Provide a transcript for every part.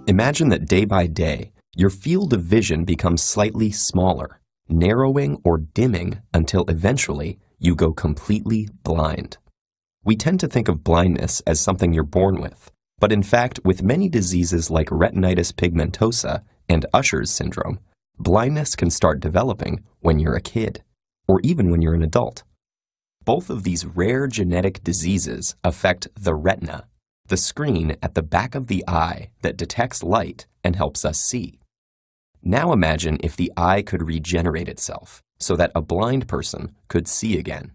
Imagine that day by day, your field of vision becomes slightly smaller, narrowing or dimming until eventually you go completely blind. We tend to think of blindness as something you're born with, but in fact, with many diseases like retinitis pigmentosa and Usher's syndrome, blindness can start developing when you're a kid, or even when you're an adult. Both of these rare genetic diseases affect the retina, the screen at the back of the eye that detects light and helps us see. Now imagine if the eye could regenerate itself so that a blind person could see again.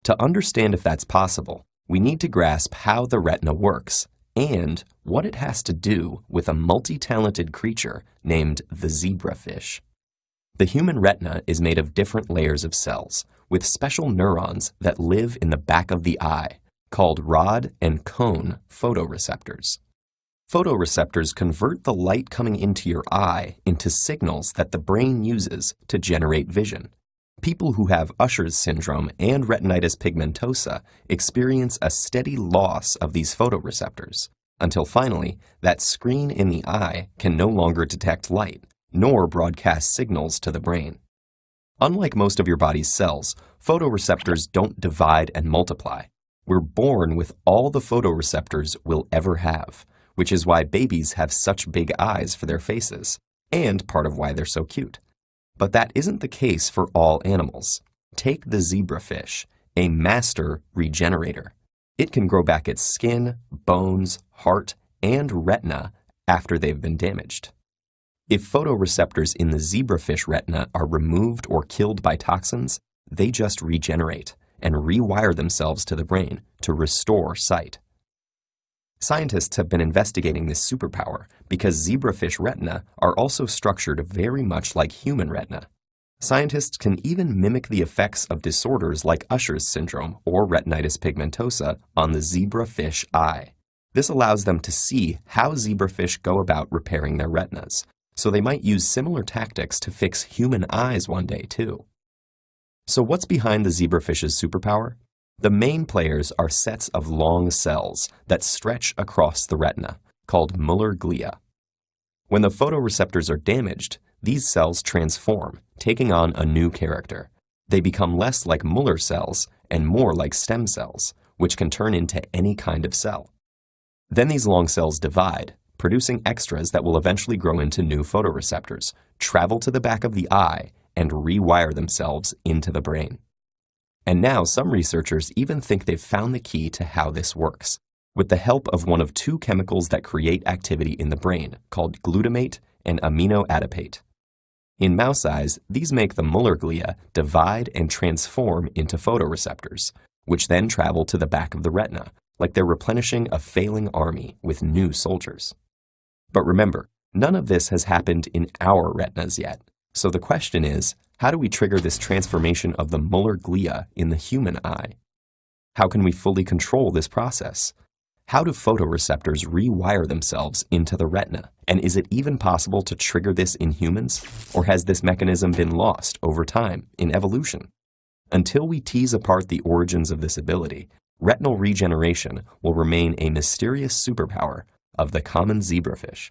To understand if that's possible, we need to grasp how the retina works and what it has to do with a multi-talented creature named the zebrafish. The human retina is made of different layers of cells with special neurons that live in the back of the eye, called rod and cone photoreceptors. Photoreceptors convert the light coming into your eye into signals that the brain uses to generate vision. People who have Usher's syndrome and retinitis pigmentosa experience a steady loss of these photoreceptors, until finally that screen in the eye can no longer detect light, nor broadcast signals to the brain. Unlike most of your body's cells, photoreceptors don't divide and multiply. We're born with all the photoreceptors we'll ever have, which is why babies have such big eyes for their faces, and part of why they're so cute. But that isn't the case for all animals. Take the zebrafish, a master regenerator. It can grow back its skin, bones, heart, and retina after they've been damaged. If photoreceptors in the zebrafish retina are removed or killed by toxins, they just regenerate and rewire themselves to the brain to restore sight. Scientists have been investigating this superpower because zebrafish retina are also structured very much like human retina. Scientists can even mimic the effects of disorders like Usher's syndrome or retinitis pigmentosa on the zebrafish eye. This allows them to see how zebrafish go about repairing their retinas, so they might use similar tactics to fix human eyes one day too. So what's behind the zebrafish's superpower? The main players are sets of long cells that stretch across the retina, called Muller glia. When the photoreceptors are damaged, these cells transform, taking on a new character. They become less like Muller cells and more like stem cells, which can turn into any kind of cell. Then these long cells divide, producing extras that will eventually grow into new photoreceptors, travel to the back of the eye, and rewire themselves into the brain. And now some researchers even think they've found the key to how this works, with the help of one of two chemicals that create activity in the brain, called glutamate and aminoadipate. In mouse eyes, these make the Muller glia divide and transform into photoreceptors, which then travel to the back of the retina, like they're replenishing a failing army with new soldiers. But remember, none of this has happened in our retinas yet. So the question is, how do we trigger this transformation of the Muller glia in the human eye? How can we fully control this process? How do photoreceptors rewire themselves into the retina? And is it even possible to trigger this in humans? Or has this mechanism been lost over time in evolution? Until we tease apart the origins of this ability, retinal regeneration will remain a mysterious superpower of the common zebrafish.